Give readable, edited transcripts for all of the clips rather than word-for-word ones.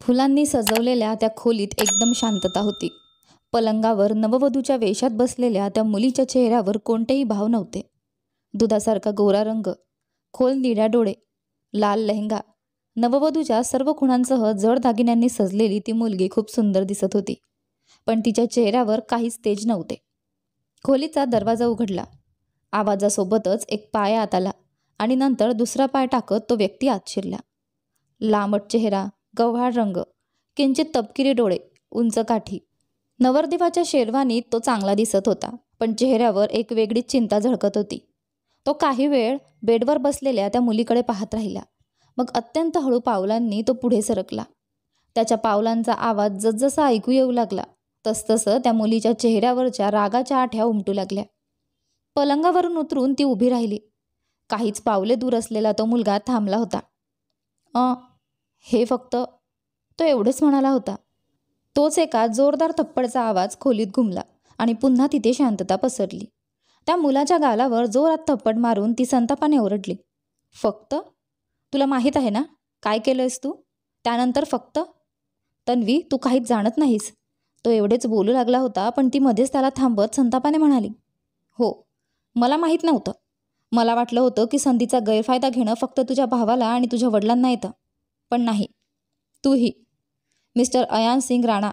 फुलांनी सजवलेल्या त्या खोलीत एकदम शांतता होती. पलंगावर नववधूच्या वेशात बसलेल्या त्या मुलीच्या चेहऱ्यावर कोणतेही भाव नव्हते. दुधासारखा गोरा रंग, खोल निळ्या डोळे, लाल लेहंगा, नववधूच्या सर्व खुणांसह जड दागिन्यांनी सजलेली ती मुलगी खूप सुंदर दिसत होती. पण तिच्या चेहऱ्यावर काहीच तेज नव्हते. खोलीचा दरवाजा उघडला. आवाजासोबतच एक पाय आत आला आणि नंतर दुसरा पाय टाकत तो व्यक्ती आत शिरला. लांबट चेहरा, गव्हाळ रंग, किंचित तपकिरी डोळे, उंच काठी. नवरदेवाच्या शेरवानीत तो चांगला दिसत होता, पण चेहऱ्यावर एक वेगळीच चिंता झळकत होती. तो काही वेळ बेडवर बसलेल्या त्या मुलीकडे पाहत राहिला. मग अत्यंत हळू पावलांनी तो पुढे सरकला. त्याच्या पावलांचा आवाज जसजसा ऐकू येऊ लागला तसतसं त्या मुलीच्या चेहऱ्यावरच्या रागाच्या आठ्या उमटू लागल्या. पलंगावरून उतरून ती उभी राहिली. काहीच पावले दूर असलेला तो मुलगा थांबला होता. हे फक्त तो एवढंच म्हणाला होता. तोच एका जोरदार थप्पडचा आवाज खोलीत घुमला आणि पुन्हा तिथे शांतता पसरली. त्या मुलाच्या गालावर जोरात थप्पड मारून ती संतापाने ओरडली. फक्त? तुला माहीत आहे ना काय केलंयस तू? त्यानंतर फक्त? तन्वी, तू काहीच जाणत नाहीस. तो एवढेच बोलू लागला होता, पण ती मध्येच त्याला थांबवत संतापाने म्हणाली. हो, मला माहीत नव्हतं. मला वाटलं होतं की संधीचा गैरफायदा घेणं फक्त तुझ्या भावाला आणि तुझ्या वडिलांना येतं. पण नाही, तूही. मिस्टर अयान सिंग राणा,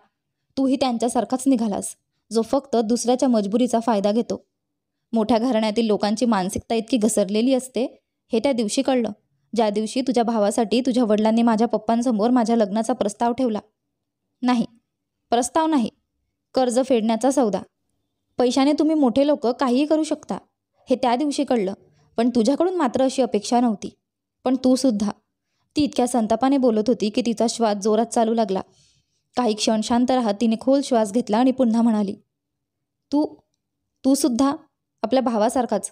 तूही त्यांच्यासारखाच निघालास, जो फक्त दुसऱ्याच्या मजबुरीचा फायदा घेतो. मोठ्या घराण्यातील लोकांची मानसिकता इतकी घसरलेली असते हे त्या दिवशी कळलं, ज्या दिवशी तुझ्या भावासाठी तुझ्या वडिलांनी माझ्या पप्पांसमोर माझ्या लग्नाचा प्रस्ताव ठेवला. नाही, प्रस्ताव नाही, कर्ज फेडण्याचा सौदा. पैशाने तुम्ही मोठे लोक काहीही करू शकता हे त्या दिवशी कळलं, पण तुझ्याकडून मात्र अशी अपेक्षा नव्हती. पण तू सुद्धा. ती इतक्या संतापाने बोलत होती की तिचा श्वास जोरात चालू लागला. काही क्षण शांत राहत तिने खोल श्वास घेतला आणि पुन्हा म्हणाली. तू सुद्धा आपल्या भावासारखाच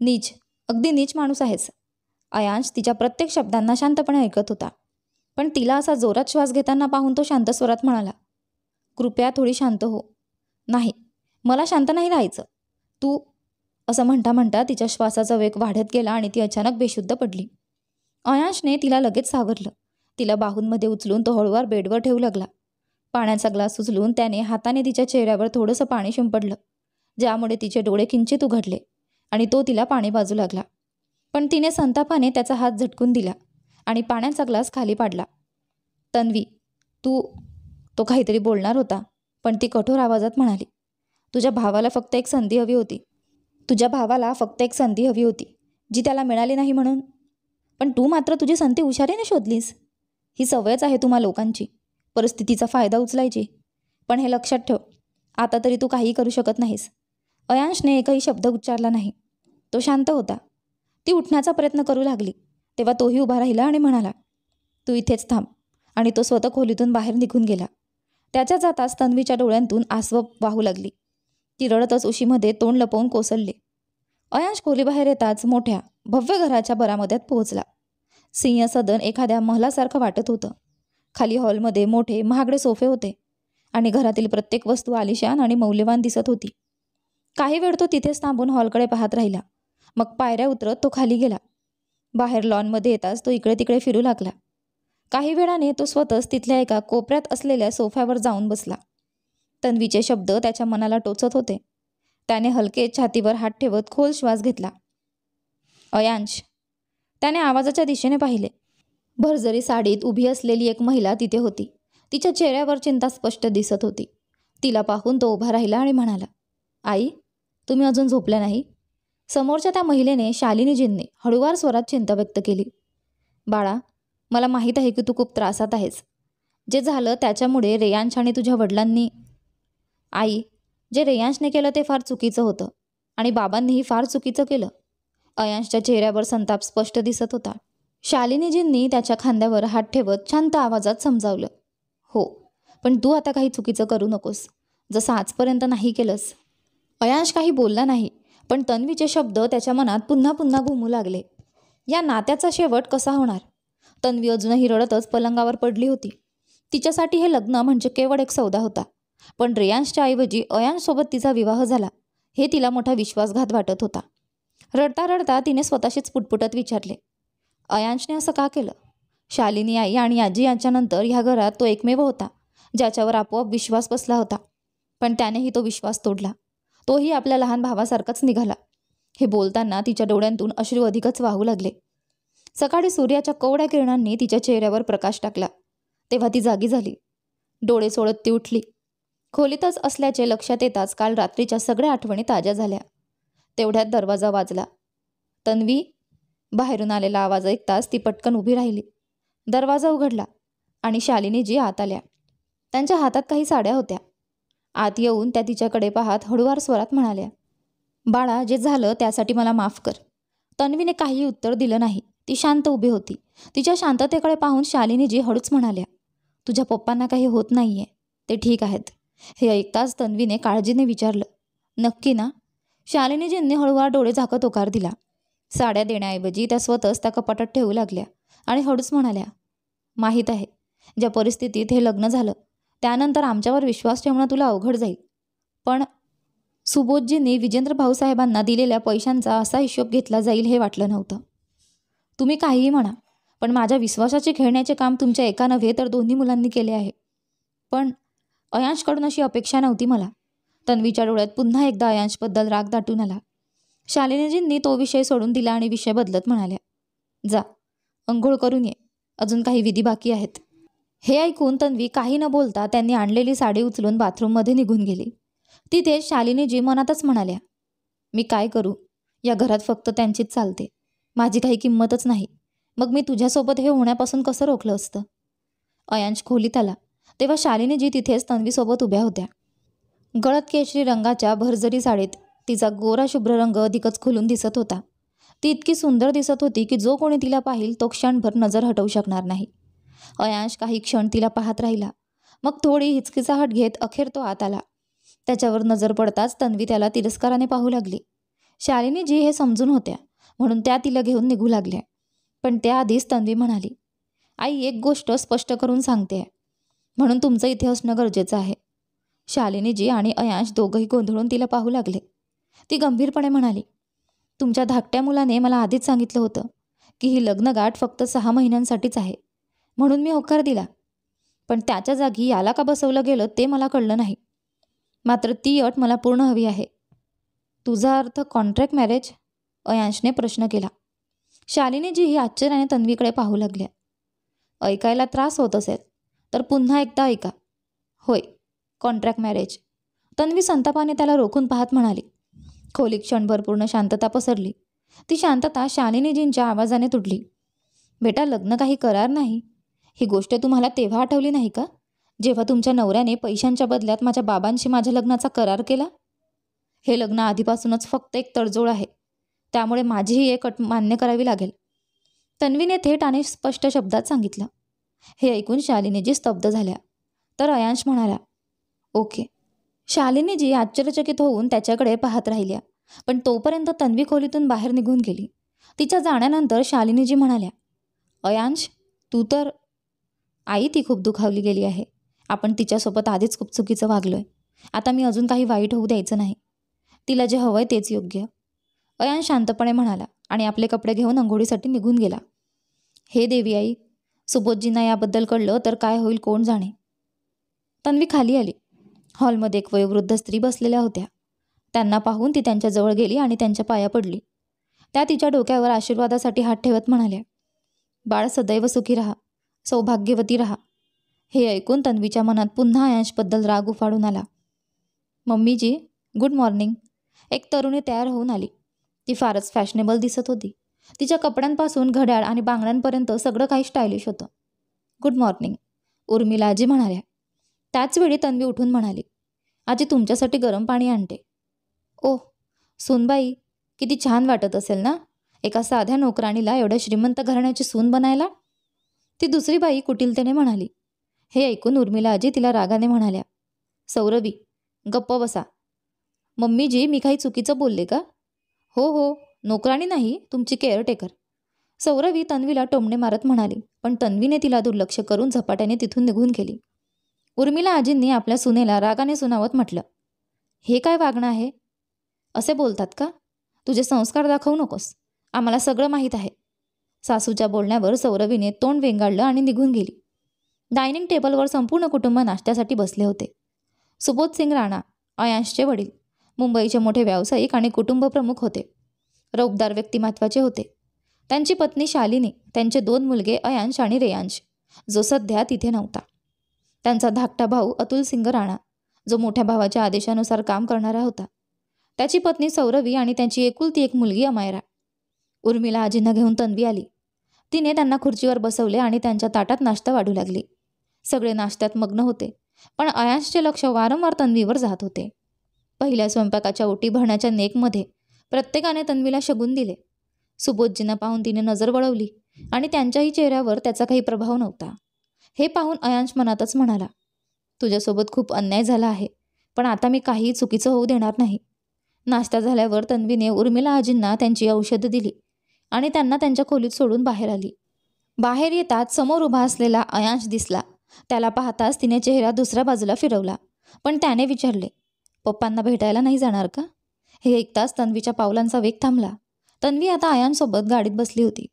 नीच, अगदी नीच माणूस आहेस. अयांश तिच्या प्रत्येक शब्दांना शांतपणे ऐकत होता, पण तिला असा जोरात श्वास घेताना पाहून तो शांत स्वरात म्हणाला. कृपया थोडी शांत हो. नाही, मला शांत नाही राहायचं. तू, असं म्हणता म्हणता तिच्या श्वासाचा वेग वाढत गेला आणि ती अचानक बेशुद्ध पडली. अयांशने तिला लगेच सावरलं. तिला बाहूंमध्ये उचलून तो हळूवार बेडवर ठेवू लागला. पाण्याचा ग्लास उचलून त्याने हाताने तिच्या चेहऱ्यावर थोडंसं पाणी शिंपडलं, ज्यामुळे तिचे डोळे किंचित उघडले आणि तो तिला पाणी पाजू लागला. पण तिने संतापाने त्याचा हात झटकून दिला आणि पाण्याचा ग्लास खाली पाडला. तन्वी, तो काहीतरी बोलणार होता, पण ती कठोर आवाजात म्हणाली. तुझ्या भावाला फक्त एक संधी हवी होती, जी त्याला मिळाली नाही म्हणून. पण तू मात्र तुझी संधी हुशारीने शोधलीस. ही सवयच आहे तुम्हा लोकांची, परिस्थितीचा फायदा उचलायची. पण हे लक्षात ठेव, आता तरी तू काहीही करू शकत नाहीस. अयांशने एकही शब्द उच्चारला नाही. तो शांत होता. ती उठण्याचा प्रयत्न करू लागली तेव्हा तोही उभा राहिला आणि म्हणाला, तू इथेच थांब. आणि तो स्वतः खोलीतून बाहेर निघून गेला. त्याच्या जाताच तन्वीच्या डोळ्यांतून आसव वाहू लागली. ती रडतच उशीमध्ये तोंड लपवून कोसळली. अयांश खोलीबाहेर येताच मोठ्या भव्य घराच्या बरामद्यात पोहोचला. सिंहसदन एखाद्या महलासारखं वाटत होतं. खाली हॉलमध्ये मोठे महागडे सोफे होते आणि घरातील प्रत्येक वस्तू आलिशान आणि मौल्यवान दिसत होती. काही वेळ तो तिथेच थांबून हॉलकडे पाहत राहिला. मग पायऱ्या उतरत तो खाली गेला. बाहेर लॉनमध्ये येताच तो इकडे तिकडे फिरू लागला. काही वेळाने तो स्वतःच तिथल्या एका कोपऱ्यात असलेल्या सोफ्यावर जाऊन बसला. तन्वीचे शब्द त्याच्या मनाला टोचत होते. त्याने हलके छातीवर हात ठेवत खोल श्वास घेतला. अयांश. त्याने आवाजाच्या दिशेने पाहिले. भरजरी साडीत उभी असलेली एक महिला तिथे होती. तिच्या चेहऱ्यावर चिंता स्पष्ट दिसत होती. तिला पाहून तो उभा राहिला आणि म्हणाला, आई, तुम्ही अजून झोपल्या नाही? समोरच्या त्या महिलेने, शालिनीजींनी हळूवार स्वरात चिंता व्यक्त केली. बाळा, मला माहीत आहे की तू खूप त्रासात आहेस. जे झालं त्याच्यामुळे रेयांश आणि तुझ्या वडिलांनी. आई, जे रेयांशने केलं ते फार चुकीचं होतं आणि बाबांनीही फार चुकीचं केलं. अयांशच्या चेहऱ्यावर संताप स्पष्ट दिसत होता. शालिनीजींनी त्याच्या खांद्यावर हात ठेवत शांत आवाजात समजावलं. हो, पण तू आता काही चुकीचं करू नकोस, जसं आजपर्यंत नाही केलंस. अयांश काही बोलला नाही, पण तन्वीचे शब्द त्याच्या मनात पुन्हा पुन्हा घुमू लागले. या नात्याचा शेवट कसा होणार? तन्वी अजूनही रडतच पलंगावर पडली होती. तिच्यासाठी हे लग्न म्हणजे केवळ एक सौदा होता, पण रेयांशच्या ऐवजी अयांशसोबत तिचा विवाह झाला हे तिला मोठा विश्वासघात वाटत होता. रडता रडता तिने स्वतःशीच पुटपुटत विचारले, अयांशने असं का केलं? शालिनी आई आणि आजी यांच्यानंतर ह्या घरात तो एकमेव होता ज्याच्यावर आपोआप विश्वास बसला होता. पण त्यानेही तो विश्वास तोडला. तोही आपल्या लहान भावासारखाच निघाला. हे बोलताना तिच्या डोळ्यांतून अश्रू अधिकच वाहू लागले. सकाळी सूर्याच्या कवड्या किरणांनी तिच्या चेहऱ्यावर प्रकाश टाकला तेव्हा ती जागी झाली. डोळे चोळत ती उठली. खोलीतच असल्याचे लक्षात येताच काल रात्रीच्या सगळ्या आठवणी ताज्या झाल्या. तेवढ्यात दरवाजा वाजला. तन्वी, बाहेरून आलेला आवाज ऐकताच ती पटकन उभी राहिली. दरवाजा उघडला आणि शालिनीजी आत आल्या. त्यांच्या हातात काही साड्या होत्या. आत येऊन त्या तिच्याकडे पाहत हळुवार स्वरात म्हणाल्या, बाळा, जे झालं त्यासाठी मला माफ कर. तन्वीने काही उत्तर दिलं नाही. ती शांत उभी होती. तिच्या शांततेकडे पाहून शालिनीजी हळूच म्हणाल्या, तुझ्या पप्पांना काही होत नाहीये, ते ठीक आहेत. हे ऐकताच तन्वीने काळजीने विचारलं, नक्की ना? शालिनीजींनी हळूवार डोळे झाकत होकार दिला. साड्या देण्याऐवजी त्या स्वतःच त्या कपाटात ठेवू लागल्या आणि हळूच म्हणाल्या, माहीत आहे, ज्या परिस्थितीत हे लग्न झालं त्यानंतर आमच्यावर विश्वास ठेवणं तुला अवघड जाईल. पण सुबोधजींनी विजेंद्र भाऊसाहेबांना दिलेल्या पैशांचा असा हिशोब घेतला जाईल हे वाटलं नव्हतं. तुम्ही काहीही म्हणा, पण माझ्या विश्वासाचे खेळण्याचे काम तुमच्या एका नव्हे तर दोन्ही मुलांनी केले आहे. पण अयांशकडून अशी अपेक्षा नव्हती मला. तन्वीच्या डोळ्यात पुन्हा एकदा अयांशबद्दल राग दाटून आला. शालिनीजींनी तो विषय सोडून दिला आणि विषय बदलत म्हणाल्या, जा, अंघोळ करून ये, अजून काही विधी बाकी आहेत. हे ऐकून तन्वी काही न बोलता त्यांनी आणलेली साडी उचलून बाथरूममध्ये निघून गेली. तिथे शालिनीजी मनातच म्हणाल्या, मी काय करू, या घरात फक्त त्यांचीच चालते, माझी काही किंमतच नाही. मग मी तुझ्यासोबत हे होण्यापासून कसं रोखलं असतं? अयांश खोलीत आला तेव्हा शालिनीजी तिथेच तन्वीसोबत उभ्या होत्या. गडद केशरी रंगाच्या भरजरी साडीत तिचा गोरा शुभ्र रंग अधिकच खुलून दिसत होता. ती इतकी सुंदर दिसत होती की जो कोणी तिला पाहिल तो क्षणभर नजर हटवू शकणार नाही. अयांश काही क्षण तिला पाहत राहिला. मग थोडी हिचकिचाहट घेत अखेर तो आत आला. त्याच्यावर नजर पडताच तन्वी त्याला तिरस्काराने पाहू लागली. शालिनीजी हे समजून होत्या म्हणून त्या तिला घेऊन निघू लागल्या. पण त्याआधीच तन्वी म्हणाली, आई, एक गोष्ट स्पष्ट करून सांगते, म्हणून तुमचं इथे असणं गरजेचं आहे. शालिनीजी आणि अयांश दोघंही गोंधळून तिला पाहू लागले. ती गंभीरपणे म्हणाली, तुमच्या धाकट्या मुलाने मला आधीच सांगितलं होतं की ही लग्नगाठ फक्त 6 महिन्यांसाठीच आहे, म्हणून मी होकार दिला. पण त्याच्या जागी याला का बसवलं गेलं ते मला कळलं नाही. मात्र ती अट मला पूर्ण हवी आहे. तुझा अर्थ कॉन्ट्रॅक्ट मॅरेज? अयांशने प्रश्न केला. शालिनीजी ही आश्चर्याने तन्वीकडे पाहू लागल्या. ऐकायला त्रास होत असेल तर पुन्हा एकदा ऐका. होय, कॉन्ट्रॅक्ट मॅरेज. तन्वी संतापाने त्याला रोखून पाहत म्हणाली. खोलीत क्षणभर पूर्ण शांतता पसरली. ती शांतता शालिनीजींच्या आवाजाने तुटली. बेटा, लग्न काही करार नाही. ही गोष्ट तुम्हाला तेव्हा आठवली नाही का, जेव्हा तुमच्या नवऱ्याने पैशांच्या बदल्यात माझ्या बाबांशी माझ्या लग्नाचा करार केला? हे लग्न आधीपासूनच फक्त एक तडजोड आहे, त्यामुळे माझीही एक अट मान्य करावी लागेल. तन्वीने थेट आणि स्पष्ट शब्दात सांगितलं. हे ऐकून शालिनीजी स्तब्ध झाल्या. तर अयांश म्हणाला, ओके. शालिनीजी आश्चर्यचकित होऊन त्याच्याकडे पाहत राहिल्या. पण तोपर्यंत तन्वी खोलीतून बाहेर निघून गेली. तिच्या जाण्यानंतर शालिनीजी म्हणाल्या, अयांश, तू तर... आई, ती खूप दुखावली गेली आहे. आपण तिच्यासोबत आधीच खूप चुकीचं वागलोय. आता मी अजून काही वाईट होऊ द्यायचं नाही. तिला जे हवंय तेच योग्य. अयांश शांतपणे म्हणाला आणि आपले कपडे घेऊन अंघोळीसाठी निघून गेला. हे देवी आई, सुबोधजींना याबद्दल कळलं तर काय होईल कोण जाणे. तन्वी खाली आली. हॉलमध्ये एक वयोवृद्ध स्त्री बसलेल्या होत्या. त्यांना पाहून ती त्यांच्याजवळ गेली आणि त्यांच्या पाया पडली. त्या तिच्या डोक्यावर आशीर्वादासाठी हात ठेवत म्हणाल्या, बाळ, सदैव सुखी राहा, सौभाग्यवती राहा. हे ऐकून तन्वीच्या मनात पुन्हा अयांशबद्दल राग उफाळून आला. मम्मीजी, गुड मॉर्निंग. एक तरुणी तयार होऊन आली. ती फारच फॅशनेबल दिसत होती. तिच्या कपड्यांपासून घड्याळ आणि बांगड्यांपर्यंत सगळं काही स्टायलिश होतं. गुड मॉर्निंग, उर्मिला आजी म्हणाल्या. त्याचवेळी तन्वी उठून म्हणाली, आजी, तुमच्यासाठी गरम पाणी आणते. ओह सूनबाई, किती छान वाटत असेल ना एका साध्या नोकराणीला एवढ्या श्रीमंत घराण्याची सून बनायला. ती दुसरी बाई कुटिलतेने म्हणाली. हे ऐकून उर्मिला आजी तिला रागाने म्हणाल्या, सौरभी, गप्प बसा. मम्मीजी, मी काही चुकीचं बोलले का? हो हो, नोकराणी नाही, तुमची केअरटेकर. सौरभी तन्वीला टोमणे मारत म्हणाली. पण तन्वीने तिला दुर्लक्ष करून झपाट्याने तिथून निघून गेली. उर्मिला आजींनी आपल्या सुनेला रागाने सुनावत म्हटलं, हे काय वागणं आहे? असे बोलतात का? तुझे संस्कार दाखवू नकोस, आम्हाला सगळं माहीत आहे. सासूच्या बोलण्यावर सौरवीने तोंड वेंगाळलं आणि निघून गेली. डायनिंग टेबलवर संपूर्ण कुटुंब नाश्त्यासाठी बसले होते. सुबोध सिंग राणा, अयांशचे वडील, मुंबईचे मोठे व्यावसायिक आणि कुटुंब प्रमुख होते. रौबदार व्यक्तिमत्वाचे होते. त्यांची पत्नी शालिनी, त्यांचे 2 मुलगे अयांश आणि रेयांश, जो सध्या तिथे नव्हता. त्यांचा धाकटा भाऊ अतुल सिंग राणा, जो मोठ्या भावाच्या आदेशानुसार काम करणारा होता. त्याची पत्नी सौरवी आणि त्यांची एकुलती एक मुलगी अमायरा. उर्मिला आजींना घेऊन तन्वी आली. तिने त्यांना खुर्चीवर बसवले आणि त्यांच्या ताटात नाश्ता वाढू लागली. सगळे नाश्त्यात मग्न होते, पण अयांशचे लक्ष वारंवार तन्वीवर जात होते. पहिल्या स्वयंपाकाच्या ओटी भरण्याच्या नेकमध्ये प्रत्येकाने तन्वीला शगुन दिले. सुबोधजींना पाहून तिने नजर वळवली आणि त्यांच्याही चेहऱ्यावर त्याचा काही प्रभाव नव्हता. हे पाहून अयांश मनातच म्हणाला, तुझ्यासोबत खूप अन्याय झाला आहे, पण आता मी काही चुकीचं होऊ देणार नाही. नाश्ता झाल्यावर तन्वीने उर्मिला आजींना त्यांची औषधं दिली आणि त्यांना त्यांच्या खोलीत सोडून बाहेर आली. बाहेर येताच समोर उभा असलेला अयांश दिसला. त्याला पाहताच तिने चेहरा दुसऱ्या बाजूला फिरवला, पण त्याने विचारले, पप्पांना भेटायला नाही जाणार का? हे ऐकताच तन्वीच्या पावलांचा वेग थांबला. तन्वी आता अयांशसोबत गाडीत बसली होती.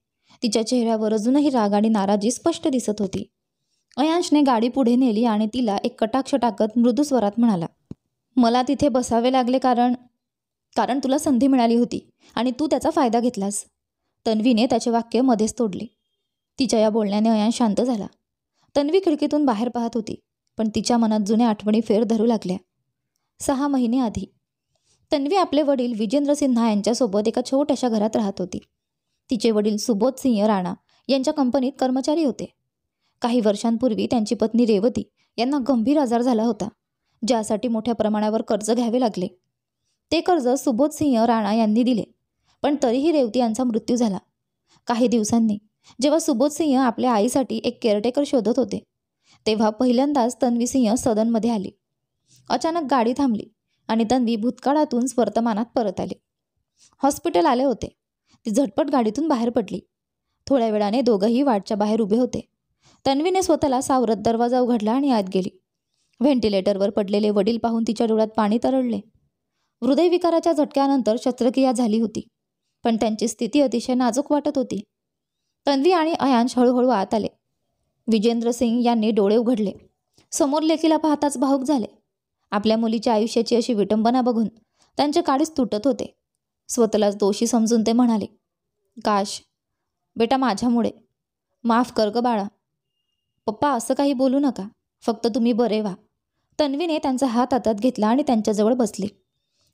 तिच्या चेहऱ्यावर अजूनही राग आणि नाराजी स्पष्ट दिसत होती. अयांशने गाडी पुढे नेली आणि तिला एक कटाक्ष टाकत मृदू स्वरात म्हणाला, मला तिथे बसावे लागले कारण तुला संधी मिळाली होती आणि तू त्याचा फायदा घेतलास. तन्वीने त्याचे वाक्य मध्येच तोडले. तिच्या या बोलण्याने अयांश शांत झाला. तन्वी खिडकीतून बाहेर पाहत होती, पण तिच्या मनात जुन्या आठवणी फेर धरू लागल्या. 6 महिने आधी तन्वी आपले वडील विजेंद्र सिन्हा यांच्यासोबत एका छोट्याशा घरात राहत होती. तिचे वडील सुबोध सिंह राणा यांच्या कंपनीत कर्मचारी होते. काही वर्षांपूर्वी त्यांची पत्नी रेवती यांना गंभीर आजार झाला होता, ज्यासाठी मोठ्या प्रमाणावर कर्ज घ्यावे लागले. ते कर्ज सुबोध सिंह राणा यांनी दिले, पण तरीही रेवती यांचा मृत्यू झाला. काही दिवसांनी जेव्हा सुबोध सिंह आपल्या आईसाठी एक केअरटेकर शोधत होते, तेव्हा पहिल्यांदाच तन्वी सिंह सदनमध्ये आली. अचानक गाडी थांबली आणि तन्वी भूतकाळातून वर्तमानात परत आली. हॉस्पिटल आले होते. ती झटपट गाडीतून बाहेर पडली. थोड्या वेळाने दोघंही वाटच्या बाहेर उभे होते. तन्वीने स्वतःला सावरत दरवाजा उघडला आणि आत गेली. व्हेंटिलेटरवर पडलेले वडील पाहून तिच्या डोळ्यात पाणी तरळले. हृदयविकाराच्या झटक्यानंतर शस्त्रक्रिया झाली होती, पण त्यांची स्थिती अतिशय नाजूक वाटत होती. तन्वी आणि अयांश हळूहळू आत आले. विजेंद्र सिंग यांनी डोळे उघडले. समोर लेकीला पाहताच भावुक झाले. आपल्या मुलीच्या आयुष्याची अशी विटंबना बघून त्यांचे काळीच तुटत होते. स्वतःलाच दोषी समजून ते म्हणाले, काश बेटा, माझ्यामुळे. माफ कर ग बाळा. पप्पा, असं काही बोलू नका, फक्त तुम्ही बरे व्हा. तन्वीने त्यांचा हात हातात घेतला आणि त्यांच्याजवळ बसली.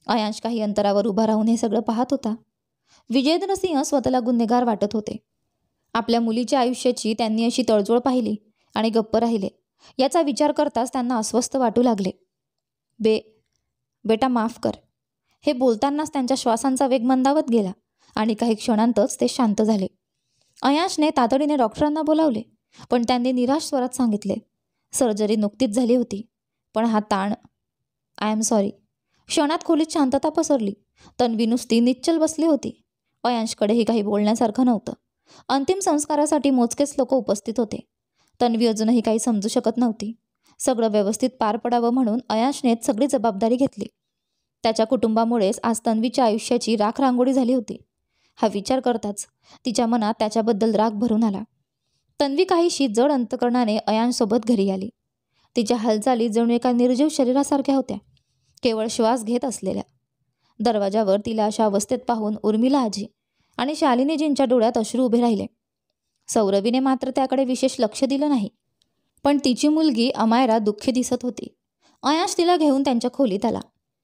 अयांश काही अंतरावर उभा राहून हे सगळं पाहत होता. विजेंद्र सिंह स्वतःला गुन्हेगार वाटत होते. आपल्या मुलीच्या आयुष्याची त्यांनी अशी तडजोड पाहिली आणि गप्प राहिले. याचा विचार करताच त्यांना अस्वस्थ वाटू लागले. बेटा, माफ कर. हे बोलतानाच त्यांच्या श्वासांचा वेग मंदावत गेला आणि काही क्षणांतच ते शांत झाले. अयांशने तातडीने डॉक्टरांना बोलावले, पण त्यांनी निराश स्वरात सांगितले, सर्जरी नुकतीच झाली होती, पण हा ताण. I am sorry. क्षणात खोलीत शांतता पसरली. तन्वी नुसती निश्चल बसली होती. अयांशकडेही काही बोलण्यासारखं नव्हतं. अंतिम संस्कारासाठी मोजकेच लोक उपस्थित होते. तन्वी अजूनही काही समजू शकत नव्हती. सगळं व्यवस्थित पार पडावं म्हणून अयांशनेच सगळी जबाबदारी घेतली. त्याच्या कुटुंबामुळेच आज तन्वीच्या आयुष्याची राखरांगोळी झाली होती. हा विचार करताच तिच्या मनात त्याच्याबद्दल राग भरून आला. तन्वी काहीशी जड अंतकरणाने अयांशसोबत घरी आली. तिच्या हालचाली जणू एका निर्जीव शरीरासारख्या होत्या, केवळ श्वास घेत असलेल्या. दरवाजावर तिला अशा अवस्थेत पाहून उर्मिला आजी आणि शालिनीजींच्या डोळ्यात अश्रू उभे राहिले. सौरवीने मात्र त्याकडे विशेष लक्ष दिलं नाही, पण तिची मुलगी अमायरा दुःखी दिसत होती. अयांश तिला घेऊन त्यांच्या खोलीत आला.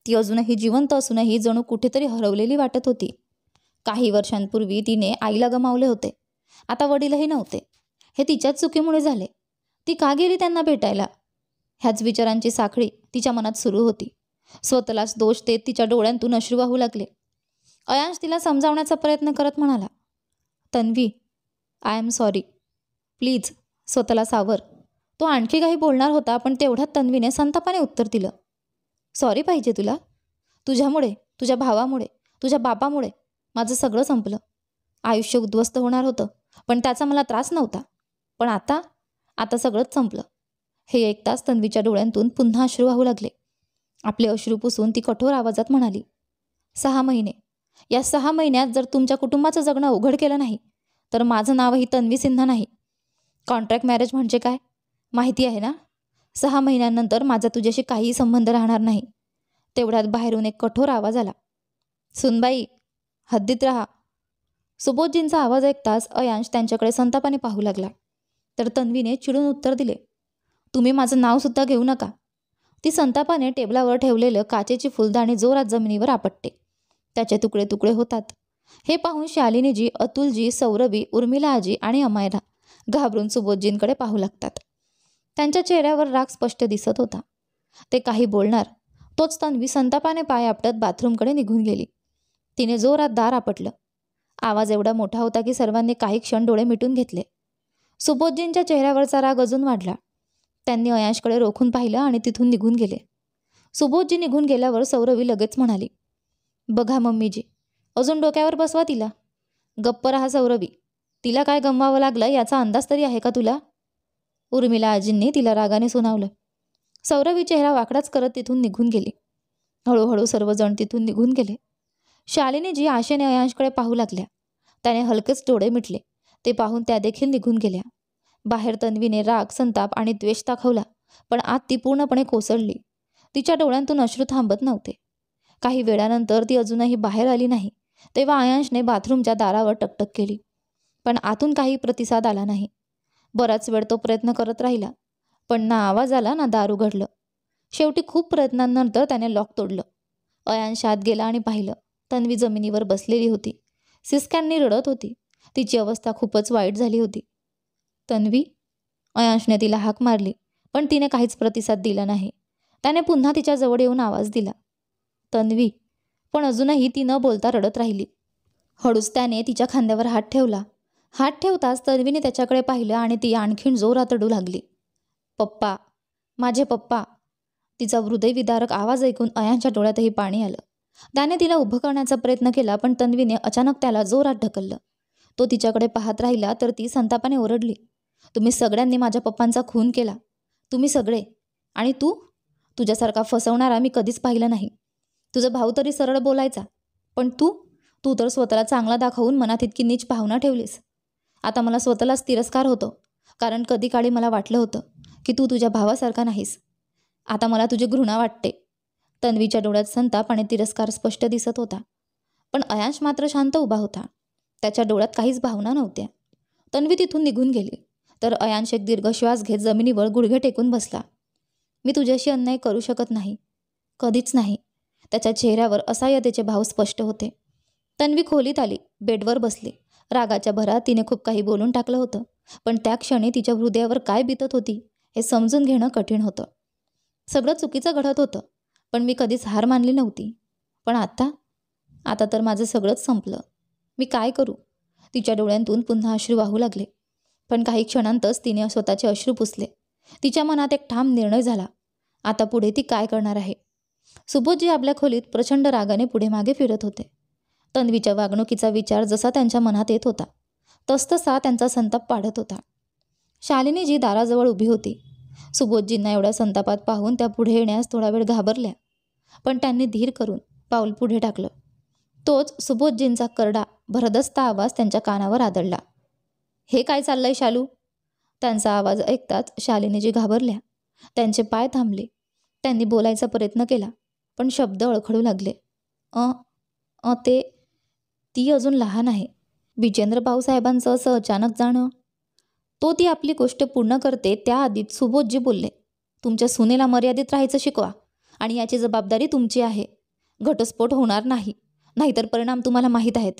ती अजूनही जिवंत असूनही जणू कुठेतरी हरवलेली वाटत होती. काही वर्षांपूर्वी तिने आईला गमावले होते. आता वडीलही नव्हते. हे तिच्याच चुकीमुळे झाले. ती का गेली त्यांना भेटायला? ह्याच विचारांची साखळी तिच्या मनात सुरू होती. स्वतःलाच दोष देत तिच्या डोळ्यांतून अश्रू वाहू लागले. अयांश तिला समजावण्याचा प्रयत्न करत म्हणाला, Tanvi, I am sorry. Please स्वतःला सावर. तो आणखी काही बोलणार होता, पण तेवढ्यात तन्वीने संतापाने उत्तर दिलं, सॉरी पाहिजे तुला? तुझ्यामुळे, तुझ्या भावामुळे, तुझ्या बापामुळे माझं सगळं संपलं. आयुष्य उद्ध्वस्त होणार होतं, पण त्याचा मला त्रास नव्हता. पण आता सगळंच संपलं. हे ऐकताच तन्वीच्या डोळ्यांतून पुन्हा अश्रू वाहू लागले. आपले अश्रू पुसून ती कठोर आवाजात म्हणाली, 6 महिने. या 6 महिन्यात जर तुमच्या कुटुंबाचं जगणं अवघड केलं नाही, तर माझं नावही तन्वी सिन्हा नाही. कॉन्ट्रॅक्ट मॅरेज म्हणजे काय माहिती आहे ना? 6 महिन्यांनंतर माझा तुझ्याशी काहीही संबंध राहणार नाही. तेवढ्यात बाहेरून एक कठोर आवाज आला. सुनबाई, हद्दीत राहा. सुबोधजींचा आवाज ऐकताच अयांश त्यांच्याकडे संतापाने पाहू लागला. तर तन्वीने चिडून उत्तर दिले, तुम्ही माझं नावसुद्धा घेऊ नका. ती संतापाने टेबलावर ठेवलेलं काचेची फुलदाणी जोरात जमिनीवर आपटते. त्याचे तुकडे तुकडे होतात. हे पाहून शालिनीजी, अतुलजी, सौरभी, उर्मिला आजी आणि अमायरा घाबरून सुबोधजींकडे पाहू लागतात. त्यांच्या चेहऱ्यावर राग स्पष्ट दिसत होता. ते काही बोलणार तोच तन्वी संतापाने पाय आपटत बाथरूमकडे निघून गेली. तिने जोरात दार आपटलं. आवाज एवढा मोठा होता की सर्वांनी काही क्षण डोळे मिटून घेतले. सुबोधजींच्या चेहऱ्यावरचा राग अजून वाढला. त्यांनी अयांशकडे रोखून पाहिलं आणि तिथून निघून गेले. सुबोधजी निघून गेल्यावर सौरभी लगेच म्हणाली, बघा मम्मीजी, अजून डोक्यावर बसवा तिला. गप्प राहा सौरभी, तिला काय गमवावं लागलं याचा अंदाज तरी आहे का तुला? उर्मिला आजींनी तिला रागाने सुनावलं. सौरभी चेहरा वाकडाच करत तिथून निघून गेली. हळूहळू सर्वजण तिथून निघून गेले. शालिनीजी आशेने अयांशकडे पाहू लागल्या. त्याने हलकेच डोळे मिटले. ते पाहून त्या देखील निघून गेल्या. बाहेर तन्वीने राग, संताप आणि द्वेष दाखवला, पण आत ती पूर्णपणे कोसळली. तिच्या डोळ्यांतून अश्रू थांबत नव्हते. काही वेळानंतर ती अजूनही बाहेर आली नाही तेव्हा अयांशने बाथरूमच्या दारावर टकटक केली, पण आतून काही प्रतिसाद आला नाही. बराच वेळ तो प्रयत्न करत राहिला, पण ना आवाज आला ना दार उघडलं. शेवटी खूप प्रयत्नांनंतर त्याने लॉक तोडलं. अयांश आत गेला आणि पाहिलं. तन्वी जमिनीवर बसलेली होती. सिसक्यांनी रडत होती. तिची अवस्था खूपच वाईट झाली होती. तन्वी, अयांशने तिला हाक मारली, पण तिने काहीच प्रतिसाद दिला नाही. त्याने पुन्हा तिच्या जवळ येऊन आवाज दिला, तन्वी, पण अजूनही ती न बोलता रडत राहिली. हळूच त्याने तिच्या खांद्यावर हात ठेवला. हात ठेवताच तन्वीने त्याच्याकडे पाहिलं आणि ती आणखीन जोरात रडू लागली. पप्पा, माझे पप्पा. तिचा हृदयविदारक आवाज ऐकून अयांशच्या डोळ्यातही पाणी आलं. त्याने तिला उभं करण्याचा प्रयत्न केला, पण तन्वीने अचानक त्याला जोरात ढकललं. तो तिच्याकडे पाहत राहिला तर ती संतापाने ओरडली, तुम्ही सगळ्यांनी माझ्या पप्पांचा खून केला. तुम्ही सगळे. आणि तू? तुझ्यासारखा फसवणारा मी कधीच पाहिलं नाही. तुझा भाऊ तरी सरळ बोलायचा, पण तू तर स्वतःला चांगला दाखवून मनात इतकी नीच भावना ठेवलीस. आता मला स्वतःलाच तिरस्कार होतो, कारण कधी काळी मला वाटलं होतं की तू तुझ्या भावासारखा नाहीस. आता मला तुझी घृणा वाटते. तन्वीच्या डोळ्यात संताप आणि तिरस्कार स्पष्ट दिसत होता, पण अयांश मात्र शांत उभा होता. त्याच्या डोळ्यात काहीच भावना नव्हत्या. तन्वी तिथून निघून गेली तर अयांश एक दीर्घ श्वास घेत जमिनीवर गुडघे टेकून बसला. मी तुझ्याशी अन्याय करू शकत नाही, कधीच नाही. त्याच्या चेहऱ्यावर असहाय्यतेचे भाव स्पष्ट होते. तन्वी खोलीत आली, बेडवर बसली. रागाच्या भरात तिने खूप काही बोलून टाकलं होतं, पण त्या क्षणी तिच्या हृदयावर काय बीतत होती हे समजून घेणं कठीण होतं. सगळं चुकीचं घडत होतं, पण मी कधीच हार मानली नव्हती. पण आता तर माझं सगळंच संपलं. मी काय करू? तिच्या डोळ्यांतून पुन्हा अश्रू वाहू लागले, पण काही क्षणांतच तिने स्वतःचे अश्रू पुसले. तिच्या मनात एक ठाम निर्णय झाला. आता पुढे ती काय करणार आहे? सुबोधजी आपल्या खोलीत प्रचंड रागाने पुढे मागे फिरत होते. तन्वीच्या वागणुकीचा विचार जसा त्यांच्या मनात येत होता तसतसा त्यांचा संताप वाढत होता. शालिनीजी दाराजवळ उभी होती. सुबोधजींना एवढ्या संतापात पाहून त्या पुढे येण्यास थोडा वेळ घाबरल्या, पण त्यांनी धीर करून पाऊल पुढे टाकलं. तोच सुबोधजींचा करडा, भरदस्त आवाज त्यांच्या कानावर आदळला. हे काय चाललंय शालू? त्यांचा आवाज ऐकताच शालिनीजी घाबरल्या. त्यांचे पाय थांबले. त्यांनी बोलायचा प्रयत्न केला, पण शब्द अडखळू लागले. ती अजून लहान आहे. विजेंद्र भाऊसाहेबांचं असं अचानक जाणं. ती आपली गोष्ट पूर्ण करते त्याआधीच सुबोधजी बोलले, तुमच्या सुनेला मर्यादित राहायचं शिकवा आणि याची जबाबदारी तुमची आहे. घटस्फोट होणार नाही, नाहीतर परिणाम तुम्हाला माहीत आहेत.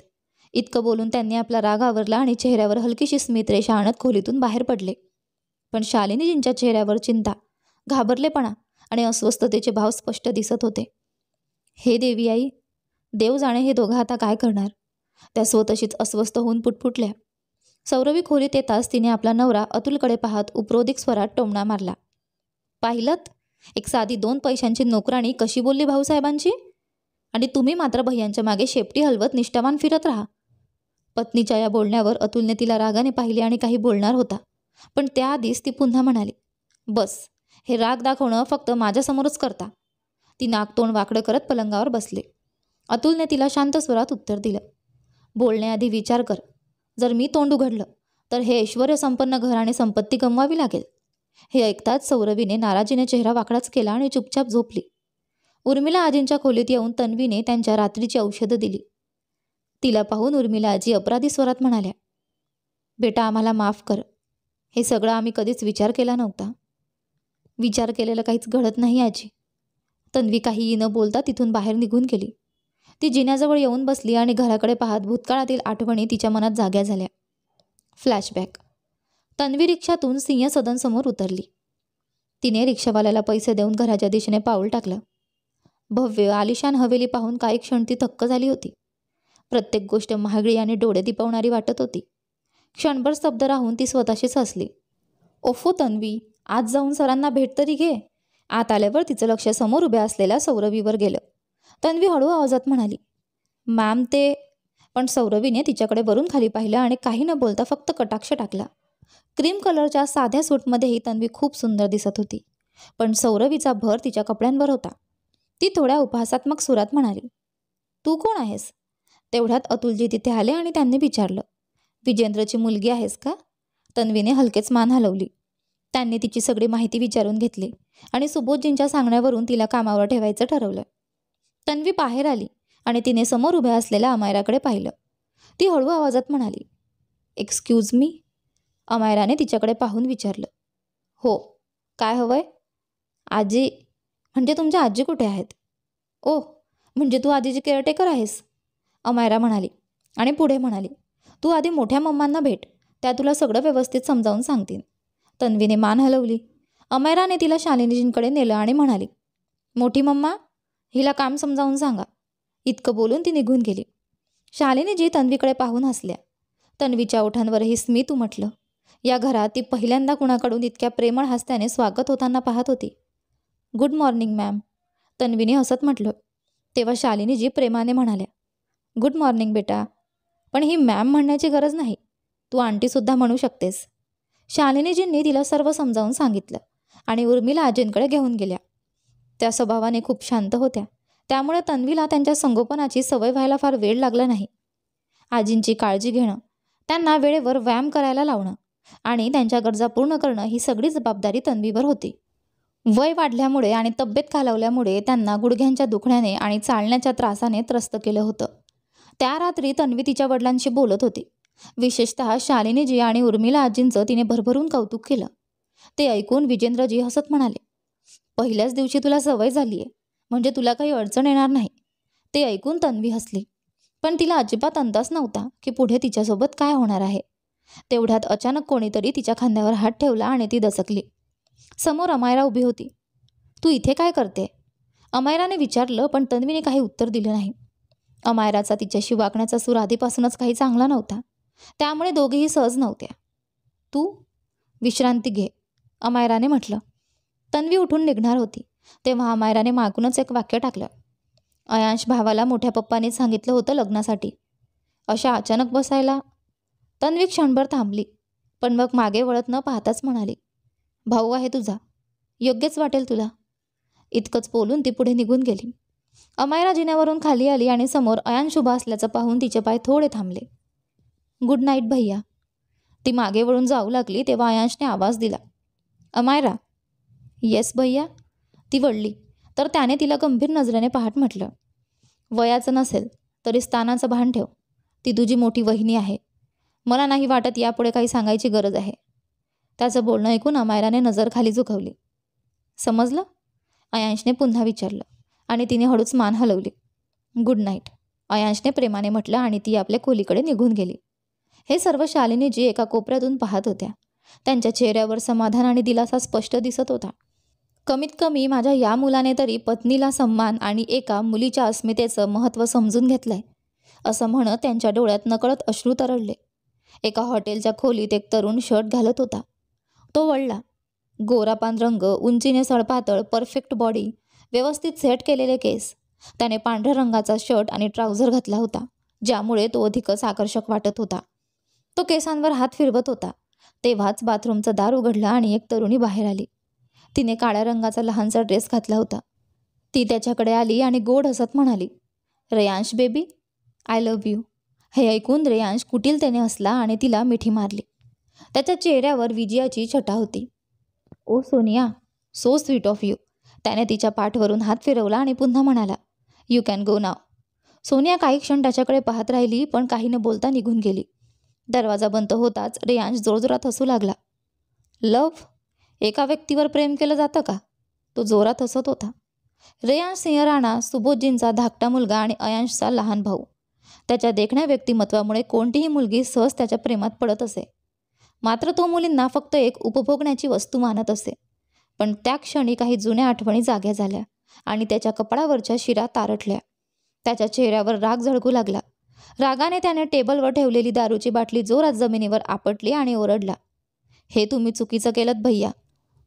इतकं बोलून त्यांनी आपला राग आवरला आणि चेहऱ्यावर हलकीशी स्मितरेषा आणत खोलीतून बाहेर पडले. पण शालिनीजींच्या चेहऱ्यावर चिंता, घाबरलेपणा आणि अस्वस्थतेचे भाव स्पष्ट दिसत होते. हे देवी आई, देव जाणे हे दोघं आता काय करणार? त्या स्वतःशीच अस्वस्थ होऊन पुटपुटल्या. सौरभी खोलीत येताच तिने आपला नवरा अतुलकडे पाहत उपरोधिक स्वरात टोमणा मारला. पाहिलत, एक साधी 2 पैशांची नोकराणी कशी बोलली भाऊसाहेबांची, आणि तुम्ही मात्र भैयांच्या मागे शेपटी हलवत निष्ठावान फिरत राहा. पत्नीच्या या बोलण्यावर अतुलने तिला रागाने पाहिले आणि काही बोलणार होता, पण त्याआधीच ती पुन्हा म्हणाली, बस, हे राग दाखवणं फक्त माझ्यासमोरच करता. ती नाकतोंड वाकडं करत पलंगावर बसली. अतुलने तिला शांत स्वरात उत्तर दिलं, बोलण्याआधी विचार कर. जर मी तोंड उघडलं तर हे ऐश्वर्य संपन्न घर आणि संपत्ती गमवावी लागेल. हे ऐकताच सौरवीने नाराजीने चेहरा वाकडाच केला आणि चुपचाप झोपली. उर्मिला आजींच्या खोलीत येऊन तन्वीने त्यांच्या रात्रीची औषधं दिली. तिला पाहून उर्मिला आजी अपराधी स्वरात म्हणाल्या, बेटा आम्हाला माफ कर. हे सगळं आम्ही कधीच विचार केला नव्हता. विचार केलेलं काहीच घडत नाही आजी. तन्वी काहीही न बोलता तिथून बाहेर निघून गेली. ती जिन्याजवळ येऊन बसली आणि घराकडे पाहत भूतकाळातील आठवणी तिच्या मनात जाग्या झाल्या. फ्लॅशबॅक. तन्वी रिक्षातून सिंह सदनसमोर उतरली. तिने रिक्षावाल्याला पैसे देऊन घराच्या दिशेने पाऊल टाकलं. भव्य आलिशान हवेली पाहून काही क्षण ती थक्क झाली होती. प्रत्येक गोष्ट महागडी आणि डोळे दिपवणारी वाटत होती. क्षणभर स्तब्ध राहून ती स्वतःशीच हसली. ओफो तन्वी, आज जाऊन सरांना भेट तरी घे. आत आल्यावर तिचं लक्ष समोर उभ्या असलेल्या सौरवीवर गेलं. तन्वी हळू आवाजात म्हणाली, मॅम ते. पण सौरवीने तिच्याकडे वरून खाली पाहिलं आणि काही न बोलता फक्त कटाक्ष टाकला. क्रीम कलरच्या साध्या सूटमध्येही तन्वी खूप सुंदर दिसत होती. पण सौरवीचा भर तिच्या कपड्यांवर होता. ती थोड्या उपहासात्मक सुरात म्हणाली, तू कोण आहेस? तेवढ्यात अतुलजी तिथे आले आणि त्यांनी विचारलं, विजेंद्रची मुलगी आहेस का? तन्वीने हलकेच मान हलवली. त्यांनी तिची सगळी माहिती विचारून घेतली आणि सुबोधजींच्या सांगण्यावरून तिला कामावर ठेवायचं ठरवलं. तन्वी बाहेर आली आणि तिने समोर उभ्या असलेल्या अमायराकडे पाहिलं. ती हळू आवाजात म्हणाली, एक्सक्यूज मी? अमायराने तिच्याकडे पाहून विचारलं, हो, काय हवंय? आजी, म्हणजे तुमच्या आजी कुठे आहेत? ओह, म्हणजे तू आजीची केअरटेकर आहेस? अमायरा म्हणाली आणि पुढे म्हणाली, तू आधी मोठ्या मम्मांना भेट, त्या तुला सगळं व्यवस्थित समजावून सांगतील. तन्वीने मान हलवली. अमायराने तिला शालिनीजींकडे नेलं आणि म्हणाली, मोठी मम्मा, हिला काम समजावून सांगा. इतकं बोलून ती निघून गेली. शालिनीजी तन्वीकडे पाहून हसल्या. तन्वीच्या ओठांवरही स्मित उमटलं. या घरात ती पहिल्यांदा कुणाकडून इतक्या प्रेमळ हास्याने स्वागत होताना पाहत होती. गुड मॉर्निंग मॅम, तन्वीने हसत म्हटलं. तेव्हा शालिनीजी प्रेमाने म्हणाल्या, गुड मॉर्निंग बेटा, पण ही मॅम म्हणण्याची गरज नाही, तू आंटीसुद्धा म्हणू शकतेस. शालिनीजींनी तिला सर्व समजावून सांगितलं आणि उर्मिला आजींकडे घेऊन गेल्या. त्या स्वभावाने खूप शांत होत्या, त्यामुळे तन्वीला त्यांच्या संगोपनाची सवय व्हायला फार वेळ लागला नाही. आजींची काळजी घेणं, त्यांना वेळेवर व्यायाम करायला लावणं आणि त्यांच्या गरजा पूर्ण करणं ही सगळी जबाबदारी तन्वीवर होती. वय वाढल्यामुळे आणि तब्येत खालावल्यामुळे त्यांना गुडघ्यांच्या दुखण्याने आणि चालण्याच्या त्रासाने त्रस्त केलं होतं. त्या रात्री तन्वी तिच्या वडिलांशी बोलत होती. विशेषतः शालिनीजी आणि उर्मिला आजींचं तिने भरभरून कौतुक केलं. ते ऐकून विजेंद्रजी हसत म्हणाले, पहिल्याच दिवशी तुला सवय झाली आहे, म्हणजे तुला काही अडचण येणार नाही. ते ऐकून तन्वी हसली, पण तिला अजिबात अंदाज नव्हता की पुढे तिच्यासोबत काय होणार आहे. तेवढ्यात अचानक कोणीतरी तिच्या खांद्यावर हात ठेवला आणि ती दचकली. समोर अमायरा उभी होती. तू इथे काय करते? अमायराने विचारलं, पण तन्वीने काही उत्तर दिलं नाही. अमायराचा तिच्याशी वागण्याचा सूर आधीपासूनच काही चांगला नव्हता, त्यामुळे दोघेही सहज नव्हत्या. तू विश्रांती घे, अमायराने म्हटलं. तन्वी उठून निघणार होती तेव्हा अमायराने मागूनच एक वाक्य टाकलं, अयांश भावाला मोठ्या पप्पाने सांगितलं होतं लग्नासाठी. अशा अचानक बसायला? तन्वी क्षणभर थांबली, पण मग मागे वळत न पाहताच म्हणाली, भाऊ आहे तुझा, योग्यच वाटेल तुला. इतकंच बोलून ती पुढे निघून गेली. अमायरा जिन्यावरून खाली आली आणि समोर अयांश उभा असल्याचं पाहून तिचे पाय थोडे थांबले. गुड नाईट भैया. ती मागे वळून जाऊ लागली तेव्हा अयांशने आवाज दिला, अमायरा. येस भैया. ती वळली तर त्याने तिला गंभीर नजरेने पाहत म्हटलं, वयाचं नसेल तरी स्थानाचं भान ठेव. ती तुझी मोठी वहिनी आहे. मला नाही वाटत यापुढे काही सांगायची गरज आहे. त्याचं बोलणं ऐकून अमायराने नजर खाली झुकवली. समजलं? अयांशने पुन्हा विचारलं आणि तिने हळूच मान हलवली. गुड नाईट, अयांशने प्रेमाने म्हटलं आणि ती आपल्या खोलीकडे निघून गेली. हे सर्व शालिनीजी एका कोपऱ्यातून पाहत होत्या. त्यांच्या चेहऱ्यावर समाधान आणि दिलासा स्पष्ट दिसत होता. कमीत कमी माझ्या या मुलाने तरी पत्नीला सन्मान आणि एका मुलीच्या अस्मितेचं महत्त्व समजून घेतलंय, असं म्हणत त्यांच्या डोळ्यात नकळत अश्रू तरळले. एका हॉटेलच्या खोलीत एक तरुण शर्ट घालत होता. तो वळला. गोरापान रंग, उंचीने सडपातळ, परफेक्ट बॉडी, व्यवस्थित सेट केलेले केस. त्याने पांढऱ्या रंगाचा शर्ट आणि ट्राउझर घातला होता, ज्यामुळे तो अधिकच आकर्षक वाटत होता. तो केसांवर हात फिरवत होता तेव्हाच बाथरूमचं दार उघडलं आणि एक तरुणी बाहेर आली. तिने काळ्या रंगाचा लहानसा ड्रेस घातला होता. ती त्याच्याकडे आली आणि गोड हसत म्हणाली, Reyansh baby, I love you. हे ऐकून रेयांश कुटिलतेने हसला आणि तिला मिठी मारली. त्याच्या चेहऱ्यावर विजयाची छटा होती. Oh Sonia, so sweet of you. त्याने तिच्या पाठवरून हात फिरवला आणि पुन्हा म्हणाला, you can go now. Sonia काही क्षण त्याच्याकडे पाहत राहिली, पण काही न बोलता निघून गेली. दरवाजा बंद होताच रेयांश जोरजोरात हसू लागला. लव्ह? एका व्यक्तीवर प्रेम केलं जातं का? तो जोरात हसत होता. रेयांश सिंह राणा, सुबोधजींचा धाकटा मुलगा आणि अयांशचा लहान भाऊ. त्याच्या देखण्या व्यक्तिमत्वामुळे कोणतीही मुलगी सहज त्याच्या प्रेमात पडत असे. मात्र तो मुलींना फक्त एक उपभोगण्याची वस्तू मानत असे. पण त्या क्षणी काही जुन्या आठवणी जाग्या झाल्या आणि त्याच्या कपाळावरच्या शिरा तारटल्या. त्याच्या चेहऱ्यावर राग झळकू लागला. रागाने त्याने टेबलवर ठेवलेली दारूची बाटली जोरात जमिनीवर आपटली आणि ओरडला, हे तुम्ही चुकीचं केलं भैया.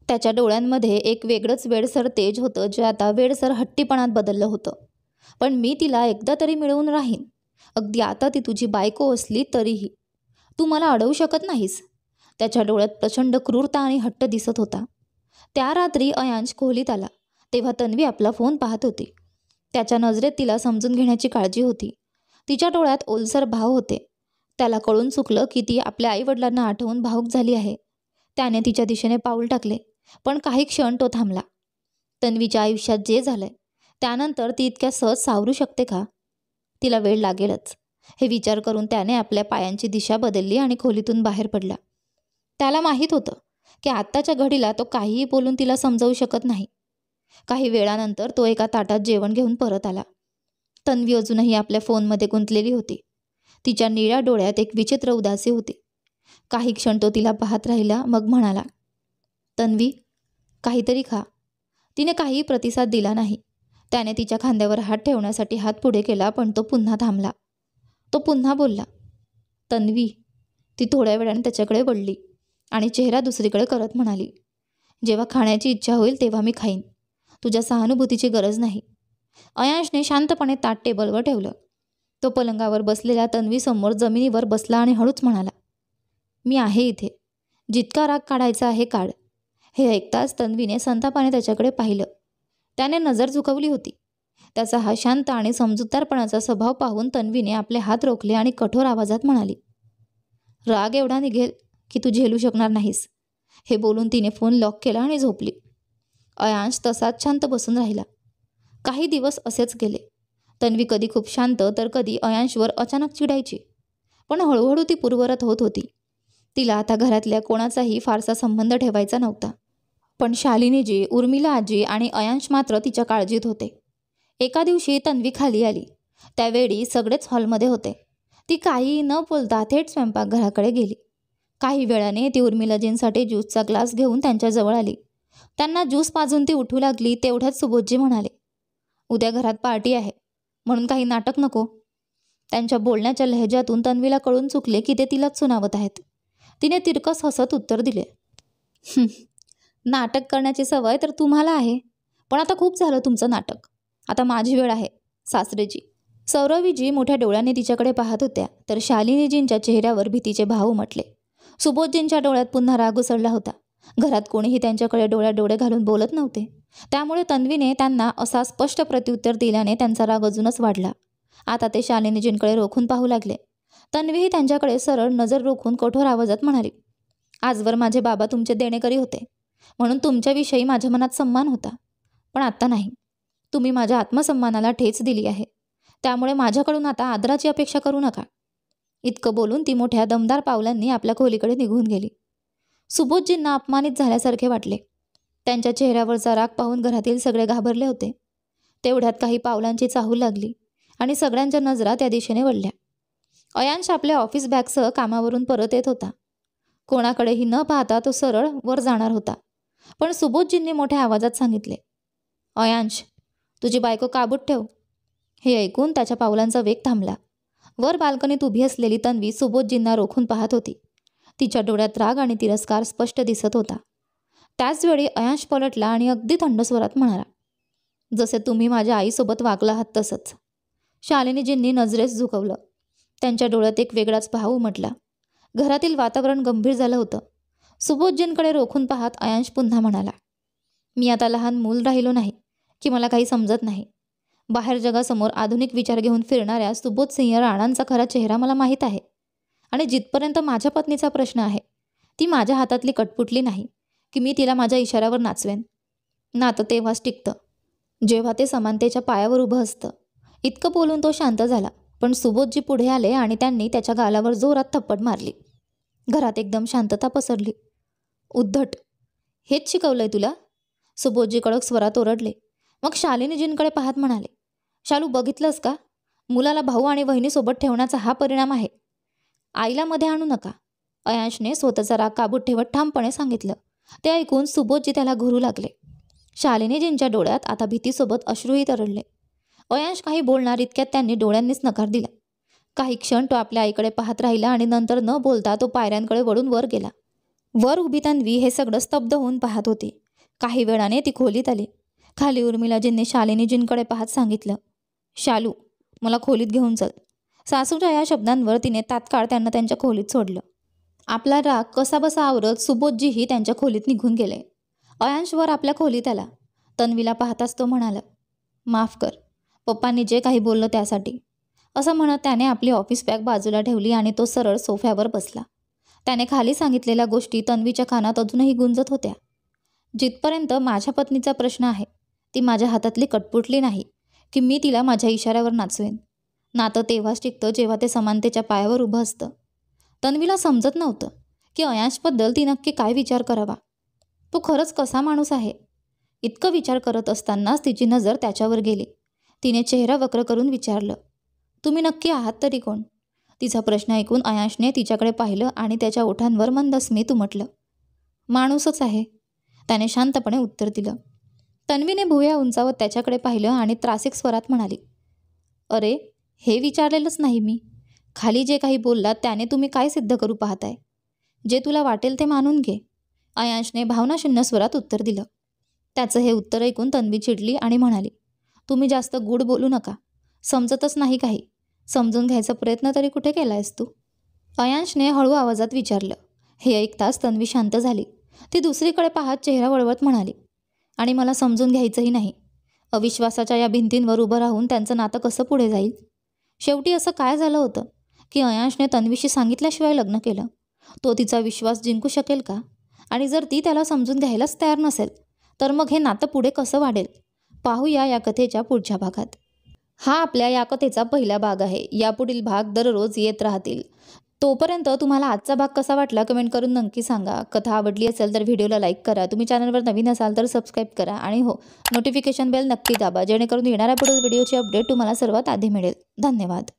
त्याच्या डोळ्यांमध्ये एक वेगळंच वेडसर तेज होतं, जे आता वेडसर हट्टीपणात बदललं होतं. पण मी तिला एकदा तरी मिळवून राहीन. अगदी आता ती तुझी बायको असली तरीही. तू मला अडवू शकत नाहीस. त्याच्या डोळ्यात प्रचंड क्रूरता आणि हट्ट दिसत होता. त्या रात्री अयांश खोलीत आला तेव्हा तन्वी आपला फोन पाहत होती. त्याच्या नजरेत तिला समजून घेण्याची काळजी होती. तिच्या डोळ्यात ओलसर भाव होते. त्याला कळून चुकलं की ती आपल्या आईवडिलांना आठवून भावूक झाली आहे. त्याने तिच्या दिशेने पाऊल टाकले, पण काही क्षण तो थांबला. तन्वीच्या आयुष्यात जे झालंय त्यानंतर ती इतक्या सहज सावरू शकते का? तिला वेळ लागेलच, हे विचार करून त्याने आपल्या पायांची दिशा बदलली आणि खोलीतून बाहेर पडला. त्याला माहीत होतं की आत्ताच्या घडीला तो काहीही बोलून तिला समजावू शकत नाही. काही वेळानंतर तो एका ताटात जेवण घेऊन परत आला. तन्वी अजूनही आपल्या फोनमध्ये गुंतलेली होती. तिच्या निळ्या डोळ्यात एक विचित्र उदासी होती. काही क्षण तो तिला पाहत राहिला, मग म्हणाला, तन्वी, काहीतरी खा. तिने काही प्रतिसाद दिला नाही. त्याने तिच्या खांद्यावर हात ठेवण्यासाठी हात पुढे केला, पण तो पुन्हा थांबला. तो पुन्हा बोलला, तन्वी. ती थोड्या वेळाने त्याच्याकडे वळली आणि चेहरा दुसरीकडे करत म्हणाली, जेव्हा खाण्याची इच्छा होईल तेव्हा मी खाईन. तुझ्या सहानुभूतीची गरज नाही. अयांशने शांतपणे ताट टेबलवर ठेवलं. तो पलंगावर बसलेल्या तन्वीसमोर जमिनीवर बसला आणि हळूच म्हणाला, मी आहे इथे. जितका राग काढायचा आहे काढ. हे ऐकताच तन्वीने संतापाने त्याच्याकडे पाहिलं. त्याने नजर झुकवली होती. त्याचा हा शांत आणि समजूतदारपणाचा स्वभाव पाहून तन्वीने आपले हात रोखले आणि कठोर आवाजात म्हणाली, राग एवढा निघेल की तू झेलू शकणार नाहीस. हे बोलून तिने फोन लॉक केला आणि झोपली. अयांश तसाच शांत बसून राहिला. काही दिवस असेच गेले. तन्वी कधी खूप शांत तर कधी अयांशवर अचानक चिडायची. पण हळूहळू ती पूर्ववत होत होती. तिला आता घरातल्या कोणाचाही फारसा संबंध ठेवायचा नव्हता. पण शालिनीजी, उर्मिला आजी आणि अयांश मात्र तिच्या काळजीत होते. एका दिवशी तन्वी खाली आली. त्यावेळी सगळेच हॉलमध्ये होते. ती काही न बोलता थेट स्वयंपाकघराकडे गेली. काही वेळाने ती उर्मिलाजींसाठी ज्यूसचा ग्लास घेऊन त्यांच्याजवळ आली. त्यांना ज्यूस पाजून ती उठू लागली तेवढ्यात सुबोधजी म्हणाले, उद्या घरात पार्टी आहे, म्हणून काही नाटक नको. त्यांच्या बोलण्याच्या लहजातून तन्वीला कळून चुकले की ते तिलाच सुनावत आहेत. तिने तिरकस हसत उत्तर दिले, नाटक करण्याची सवय तर तुम्हाला आहे, पण आता खूप झालं तुमचं नाटक. आता माझी वेळ आहे. सासरेजी. सौरवीजी मोठ्या डोळ्याने तिच्याकडे पाहत होत्या, तर शालिनीजींच्या चेहऱ्यावर भीतीचे भाव उमटले. सुबोधजींच्या डोळ्यात पुन्हा राग उसळला होता. घरात कोणीही त्यांच्याकडे डोळ्यात डोळे घालून बोलत नव्हते. त्यामुळे तन्वीने त्यांना असा स्पष्ट प्रत्युत्तर दिल्याने त्यांचा राग अजूनच वाढला. आता ते शालिनीजींकडे रोखून पाहू लागले. तन्वीही त्यांच्याकडे सरळ नजर रोखून कठोर आवाजात म्हणाली, आजवर माझे बाबा तुमचे देणेकरी होते, म्हणून तुमच्याविषयी माझ्या मनात सन्मान होता. पण आत्ता नाही. तुम्ही माझ्या आत्मसन्मानाला ठेच दिली आहे. त्यामुळे माझ्याकडून आता आदराची अपेक्षा करू नका. इतकं बोलून ती मोठ्या दमदार पावलांनी आपल्या खोलीकडे निघून गेली. सुबोधजींना अपमानित झाल्यासारखे वाटले. त्यांच्या चेहऱ्यावरचा राग पाहून घरातील सगळे घाबरले होते. तेवढ्यात काही पावलांची चाहूल लागली आणि सगळ्यांच्या नजरा त्या दिशेने वळल्या. अयांश आपल्या ऑफिस बॅगसह कामावरून परत येत होता. कोणाकडेही न पाहता तो सरळ वर जाणार होता. पण सुबोधजींनी मोठ्या आवाजात सांगितले, अयांश, तुझी बायको काबूत ठेव. हे ऐकून त्याच्या पावलांचा वेग थांबला. वर बाल्कनीत उभी असलेली तन्वी सुबोधजींना रोखून पाहत होती. तिच्या डोळ्यात राग आणि तिरस्कार स्पष्ट दिसत होता. त्याचवेळी अयांश पलटला आणि अगदी थंड स्वरात म्हणाला, जसे तुम्ही माझ्या आईसोबत वागला आहात तसंच. शालिनीजींनी नजरेस झुकवलं. त्यांच्या डोळ्यात एक वेगळाच भाव उमटला. घरातील वातावरण गंभीर झालं होतं. सुबोधजींकडे रोखून पाहत अयांश पुन्हा म्हणाला, मी आता लहान मूल राहिलो नाही की मला काही समजत नाही. बाहेर जगासमोर आधुनिक विचार घेऊन फिरणाऱ्या सुबोध सिंह राणांचा खरा चेहरा मला माहीत आहे. आणि जिथपर्यंत माझ्या पत्नीचा प्रश्न आहे, ती माझ्या हातातली कटपुटली नाही की मी तिला माझ्या इशाऱ्यावर नाचवेन. नातं तेव्हाच टिकतं जेव्हा ते समानतेच्या पायावर उभं असतं. इतकं बोलून तो शांत झाला, पण सुबोधजी पुढे आले आणि त्यांनी त्याच्या गालावर जोरात थप्पड मारली. घरात एकदम शांतता पसरली. उद्धट, हेच शिकवलंय तुला? सुबोधजी कडक स्वरात ओरडले. मग शालिनीजींकडे पाहत म्हणाले, शालू बघितलंस का? मुलाला भाऊ आणि बहिणीसोबत ठेवण्याचा हा परिणाम आहे. आईला मध्ये आणू नका, अयांशने स्वतःचा राग काबूत ठेवत ठामपणे सांगितलं. ते ऐकून सुबोधजी त्याला घुरू लागले. शालिनीजींच्या डोळ्यात आता भीतीसोबत अश्रूही तरळले. अयांश काही बोलणार इतक्यात त्यांनी डोळ्यांनीच नकार दिला. काही क्षण तो आपल्या आईकडे पाहत राहिला आणि नंतर न बोलता तो पायऱ्यांकडे वळून वर गेला. वर उभी तन्वी हे सगळं स्तब्ध होऊन पाहत होती. काही वेळाने ती खोलीत आली. खाली उर्मिलाजींनी शालिनीजींकडे पाहत सांगितलं, शालू, मला खोलीत घेऊन चल. सासूच्या या शब्दांवर तिने तात्काळ त्यांना त्यांच्या खोलीत सोडलं. आपला राग कसाबसा आवरत सुबोधजीही त्यांच्या खोलीत निघून गेले. अयांशवर आपल्या खोलीत आला. तन्वीला पाहताच तो म्हणाला, माफ कर पप्पांनी जे काही बोललं त्यासाठी, असं म्हणत त्याने आपली ऑफिस बॅग बाजूला ठेवली आणि तो सरळ सोफ्यावर बसला. त्याने खाली सांगितलेल्या गोष्टी तन्वीच्या कानात अजूनही गुंजत होत्या. जिथपर्यंत माझ्या पत्नीचा प्रश्न आहे, ती माझ्या हातातली कटपुटली नाही की मी तिला माझ्या इशाऱ्यावर नाचवेन. नातं तेव्हाच टिकतं जेव्हा ते समानतेच्या पायावर उभं असतं. तन्वीला समजत नव्हतं की अयांशबद्दल ती नक्की काय विचार करावा. तो खरंच कसा माणूस आहे. इतकं विचार करत असतानाच तिची नजर त्याच्यावर गेली. तिने चेहरा वक्र करून विचारलं, तुम्ही नक्की आहात तरी कोण? तिचा प्रश्न ऐकून अयांशने तिच्याकडे पाहिलं आणि त्याच्या ओठांवर मंद स्मित उमटलं. माणूसच आहे, त्याने शांतपणे उत्तर दिलं. तन्वीने भुवया उंचावत त्याच्याकडे पाहिलं आणि त्रासिक स्वरात म्हणाली, अरे, हे विचारलेलंच नाही मी. खाली जे काही बोललात त्याने तुम्ही काय सिद्ध करू पाहताय? जे तुला वाटेल ते मानून घे, अयांशने भावनाशून्य स्वरात उत्तर दिलं. त्याचं हे उत्तर ऐकून तन्वी चिडली आणि म्हणाली, तुम्ही जास्त गूढ बोलू नका. समजतच नाही काही. समजून घ्यायचा प्रयत्न तरी कुठे केलायस तू? अयांशने हळू आवाजात विचारलं. हे ऐकताच तन्वी शांत झाली. ती दुसरीकडे पाहत चेहरा वळवत म्हणाली, आणि मला समजून घ्यायचंही नाही. अविश्वासाच्या या भिंतींवर उभं राहून त्यांचं नातं कसं पुढे जाईल? शेवटी असं काय झालं होतं की अयांशने तन्वीशी सांगितल्याशिवाय लग्न केलं? तो तिचा विश्वास जिंकू शकेल का? आणि जर ती त्याला समजून घ्यायलाच तयार नसेल तर मग हे नातं पुढे कसं वाढेल? पाहूया या कथेच्या पुढच्या भागात. हा आपल्या या कथेचा पहिला भाग आहे. यापुढील भाग दररोज येत राहतील. तोपर्यंत तुम्हाला आजचा भाग कसा वाटला कमेंट करून नक्की सांगा. कथा आवडली असेल तर व्हिडिओला लाईक करा. तुम्ही चॅनलवर नवीन असाल तर सबस्क्राईब करा आणि हो, नोटिफिकेशन बेल नक्की दाबा जेणेकरून येणाऱ्या पुढील व्हिडिओची अपडेट तुम्हाला सर्वात आधी मिळेल. धन्यवाद.